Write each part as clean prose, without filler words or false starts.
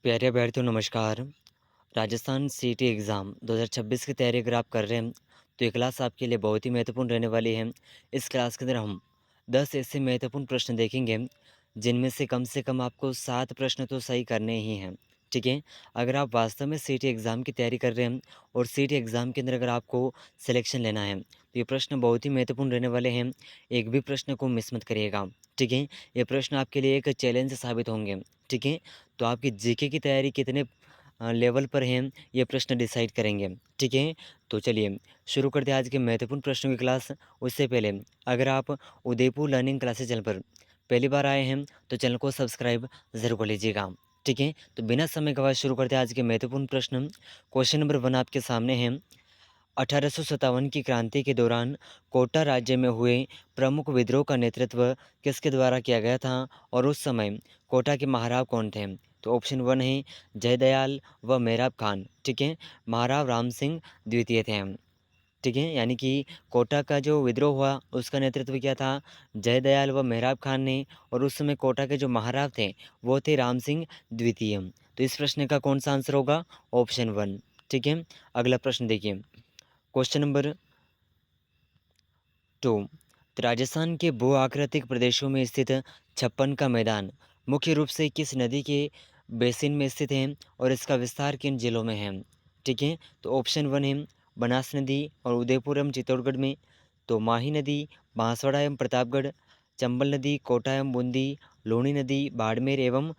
प्यारे अभ्यर्थियों नमस्कार। राजस्थान सीईटी एग्ज़ाम 2026 की तैयारी अगर आप कर रहे हैं, तो ये क्लास आपके लिए बहुत ही महत्वपूर्ण रहने वाली है। इस क्लास के अंदर हम 10 ऐसे महत्वपूर्ण प्रश्न देखेंगे, जिनमें से कम आपको 7 प्रश्न तो सही करने ही हैं, ठीक है? अगर आप वास्तव में सीईटी एग्ज़ाम की तैयारी कर रहे हैं और सीईटी एग्ज़ाम के अंदर अगर आपको सिलेक्शन लेना है, तो ये प्रश्न बहुत ही महत्वपूर्ण रहने वाले हैं। एक भी प्रश्न को मिस मत करिएगा, ठीक है? ये प्रश्न आपके लिए एक चैलेंज साबित होंगे, ठीक है? तो आपकी जीके की तैयारी कितने लेवल पर हैं, ये प्रश्न डिसाइड करेंगे, ठीक है? तो चलिए शुरू करते हैं आज के महत्वपूर्ण प्रश्नों की क्लास। उससे पहले अगर आप उदयपुर लर्निंग क्लासेस चैनल पर पहली बार आए हैं, तो चैनल को सब्सक्राइब ज़रूर कर लीजिएगा, ठीक है? तो बिना समय गवाए शुरू करते हैं आज के महत्वपूर्ण प्रश्न। क्वेश्चन नंबर 1 आपके सामने है। 1857 की क्रांति के दौरान कोटा राज्य में हुए प्रमुख विद्रोह का नेतृत्व किसके द्वारा किया गया था और उस समय कोटा के महाराव कौन थे? तो ऑप्शन 1 है जयदयाल व मेहराब खान, ठीक है? महाराव राम सिंह द्वितीय थे, ठीक है? यानी कि कोटा का जो विद्रोह हुआ उसका नेतृत्व किया था जयदयाल व मेहराब खान ने, और उस समय कोटा के जो महाराव थे वो थे राम सिंह द्वितीय। तो इस प्रश्न का कौन सा आंसर होगा? ऑप्शन 1, ठीक है? अगला प्रश्न देखिए। Question number 2। तो राजस्थान के भू आकृतिक प्रदेशों में स्थित छप्पन का मैदान मुख्य रूप से किस नदी के बेसिन में स्थित है और इसका विस्तार किन जिलों में है? ठीक है, तो ऑप्शन 1 है बनास नदी और उदयपुर एवं चित्तौड़गढ़ में, तो माही नदी बांसवाड़ा एवं प्रतापगढ़, चंबल नदी कोटा एवं बूंदी, लूणी नदी बाड़मेर एवं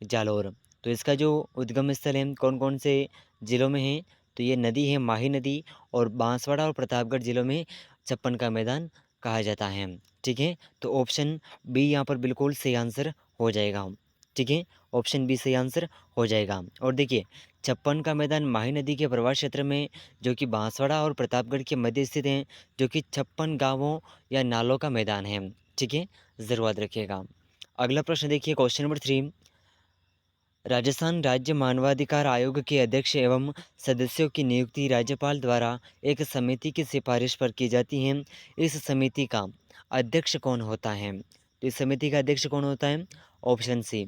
जालौर। तो इसका जो उद्गम स्थल है कौन कौन से जिलों में है? तो ये नदी है माही नदी, और बांसवाड़ा और प्रतापगढ़ जिलों में छप्पन का मैदान कहा जाता है, ठीक है? तो ऑप्शन बी यहाँ पर बिल्कुल सही आंसर हो जाएगा, ठीक है? ऑप्शन बी सही आंसर हो जाएगा। और देखिए छप्पन का मैदान माही नदी के प्रवाह क्षेत्र में, जो कि बांसवाड़ा और प्रतापगढ़ के मध्य स्थित है, जो कि 56 गांवों या नालों का मैदान है, ठीक है? ज़रूर याद रखिएगा। अगला प्रश्न देखिए, क्वेश्चन नंबर 3। राजस्थान राज्य मानवाधिकार आयोग के अध्यक्ष एवं सदस्यों की नियुक्ति राज्यपाल द्वारा एक समिति की सिफारिश पर की जाती है। इस समिति का अध्यक्ष कौन होता है? तो इस समिति का अध्यक्ष कौन होता है? ऑप्शन सी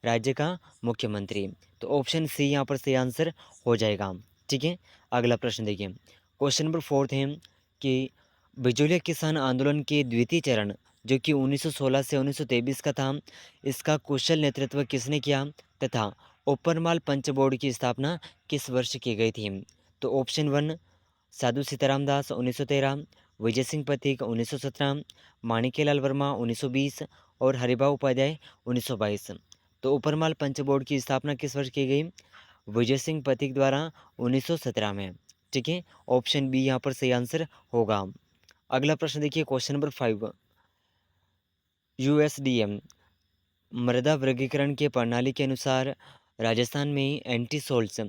राज्य का मुख्यमंत्री। तो ऑप्शन सी यहाँ पर सही आंसर हो जाएगा, ठीक है? अगला प्रश्न देखिए, क्वेश्चन नंबर 4 है कि बिजोलिया किसान आंदोलन के द्वितीय चरण, जो कि 1916 से 1923 का था, इसका कुशल नेतृत्व किसने किया तथा ऊपरमाल पंच बोर्ड की स्थापना किस वर्ष की गई थी? तो ऑप्शन 1 साधु सीताराम दास 1913, विजय सिंह पथिक 1917, माणिक्यलाल वर्मा 1920 और हरिभाऊ उपाध्याय 1922। तो ऊपरमाल पंच बोर्ड की स्थापना किस वर्ष की गई? विजय सिंह पथिक द्वारा 1917 में, ठीक है? ऑप्शन बी यहाँ पर सही आंसर होगा। अगला प्रश्न देखिए, क्वेश्चन नंबर 5। यूएसडीएम मृदा वर्गीकरण के प्रणाली के अनुसार राजस्थान में एंटीसोल्स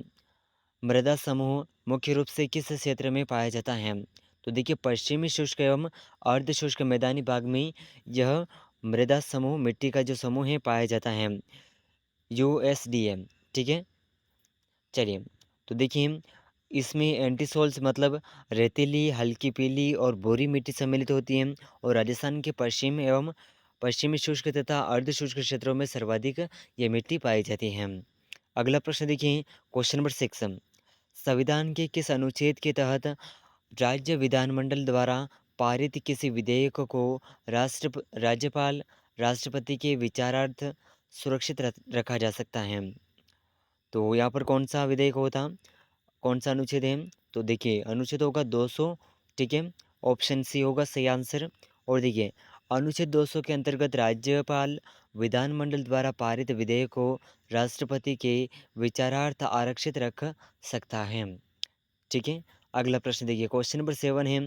मृदा समूह मुख्य रूप से किस क्षेत्र में पाया जाता है? तो देखिए पश्चिमी शुष्क एवं अर्ध शुष्क मैदानी भाग में यह मृदा समूह मिट्टी का जो समूह है पाया जाता है, यूएसडीएम, ठीक है? चलिए, तो देखिए इसमें एंटीसोल्स मतलब रेतीली, हल्की पीली और भूरी मिट्टी सम्मिलित होती है, और राजस्थान के पश्चिम एवं पश्चिमी शुष्क तथा अर्ध शुष्क क्षेत्रों में सर्वाधिक ये मिट्टी पाई जाती है। अगला प्रश्न देखिए, क्वेश्चन नंबर 6। संविधान के किस अनुच्छेद के तहत राज्य विधानमंडल द्वारा पारित किसी विधेयक को राज्यपाल राष्ट्रपति के विचारार्थ सुरक्षित रखा जा सकता है? तो यहाँ पर कौन सा विधेयक होता, कौन सा अनुच्छेद है? तो देखिए अनुच्छेद होगा 200, ठीक है? ऑप्शन सी होगा सही आंसर। और देखिए अनुच्छेद 200 के अंतर्गत राज्यपाल विधानमंडल द्वारा पारित विधेयक को राष्ट्रपति के विचारार्थ आरक्षित रख सकता है, ठीक है? अगला प्रश्न देखिए, क्वेश्चन नंबर 7 है।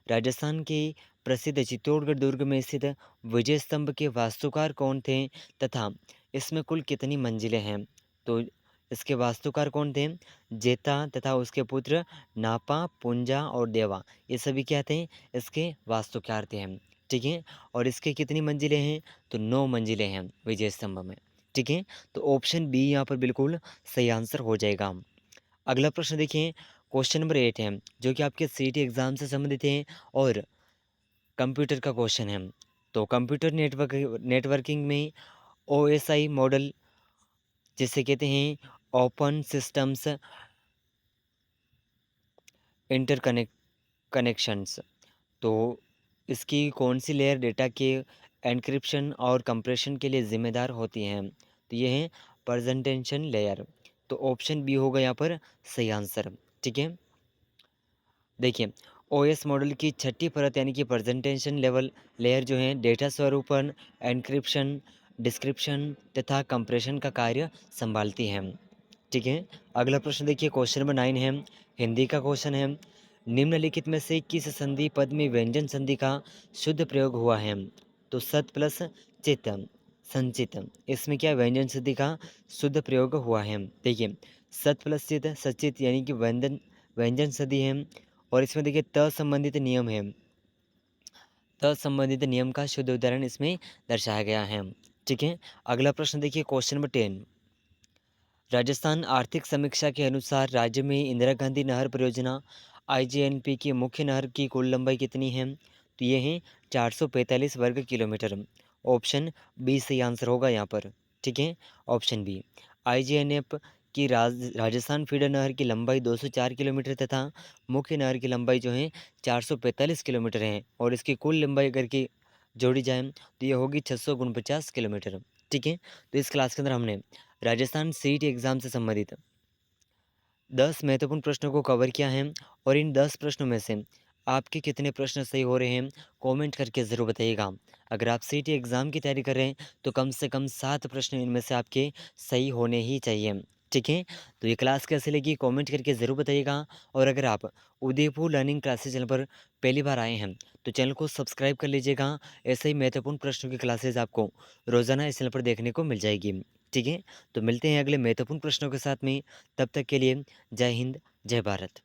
राजस्थान के प्रसिद्ध चित्तौड़गढ़ दुर्ग में स्थित विजय स्तंभ के वास्तुकार कौन थे तथा इसमें कुल कितनी मंजिलें हैं? तो इसके वास्तुकार कौन थे? जेता तथा उसके पुत्र नापा, पुंजा और देवा, ये सभी क्या थे? इसके वास्तुकार थे, ठीक है? और इसके कितनी मंजिलें हैं? तो 9 मंजिलें हैं विजय स्तंभ में, ठीक है? तो ऑप्शन बी यहाँ पर बिल्कुल सही आंसर हो जाएगा। अगला प्रश्न देखिए, क्वेश्चन नंबर 8 है, जो कि आपके सीईटी एग्ज़ाम से संबंधित है और कंप्यूटर का क्वेश्चन है। तो कंप्यूटर नेटवर्किंग में ओएसआई मॉडल जिसे कहते हैं ओपन सिस्टम्स इंटरकनेक्ट कनेक्शंस। तो इसकी कौन सी लेयर डेटा के एन्क्रिप्शन और कंप्रेशन के लिए ज़िम्मेदार होती हैं? तो ये है प्रेजेंटेशन लेयर। तो ऑप्शन बी होगा यहाँ पर सही आंसर। ठीक है, देखिए ओएस मॉडल की छठी परत यानी कि प्रेजेंटेशन लेवल लेयर जो है डेटा स्वरूपन, एन्क्रिप्शन, डिस्क्रिप्शन तथा कंप्रेशन का कार्य संभालती है। ठीक है, अगला प्रश्न देखिए, क्वेश्चन नंबर 9 है, हिंदी का क्वेश्चन है। निम्नलिखित में से किस संधि पद में व्यंजन संधि का शुद्ध प्रयोग हुआ है? तो सत प्लस चित, संचित, इसमें क्या व्यंजन संधि का शुद्ध प्रयोग हुआ है? देखिए सत प्लस चित सचित यानी कि व्यंजन व्यंजन संधि है, और इसमें देखिए त संबंधित नियम है। त संबंधित नियम का शुद्ध उदाहरण इसमें दर्शाया गया है। ठीक है, अगला प्रश्न देखिए, क्वेश्चन नंबर 10, राजस्थान आर्थिक समीक्षा के अनुसार राज्य में इंदिरा गांधी नहर परियोजना आईजीएनपी की मुख्य नहर की कुल लंबाई कितनी है? तो ये है 445 वर्ग किलोमीटर। ऑप्शन बी सही आंसर होगा यहाँ पर। ठीक है, ऑप्शन बी, आईजीएनएफ की राजस्थान फीडर नहर की लंबाई 204 किलोमीटर तथा मुख्य नहर की लंबाई जो है 445 किलोमीटर है, और इसकी कुल लंबाई अगर की जोड़ी जाए तो ये होगी 649 किलोमीटर। ठीक है, तो इस क्लास के अंदर हमने राजस्थान सीईटी एग्ज़ाम से संबंधित 10 महत्वपूर्ण प्रश्नों को कवर किया है, और इन 10 प्रश्नों में से आपके कितने प्रश्न सही हो रहे हैं कमेंट करके ज़रूर बताइएगा। अगर आप सीईटी एग्ज़ाम की तैयारी कर रहे हैं तो कम से कम 7 प्रश्न इनमें से आपके सही होने ही चाहिए। ठीक है, तो ये क्लास कैसे लगी कमेंट करके ज़रूर बताइएगा। और अगर आप उदयपुर लर्निंग क्लासेस चैनल पर पहली बार आए हैं तो चैनल को सब्सक्राइब कर लीजिएगा। ऐसे ही महत्वपूर्ण प्रश्नों की क्लासेस आपको रोज़ाना इस चैनल पर देखने को मिल जाएगी। ठीक है, तो मिलते हैं अगले महत्वपूर्ण प्रश्नों के साथ में। तब तक के लिए जय हिंद, जय भारत।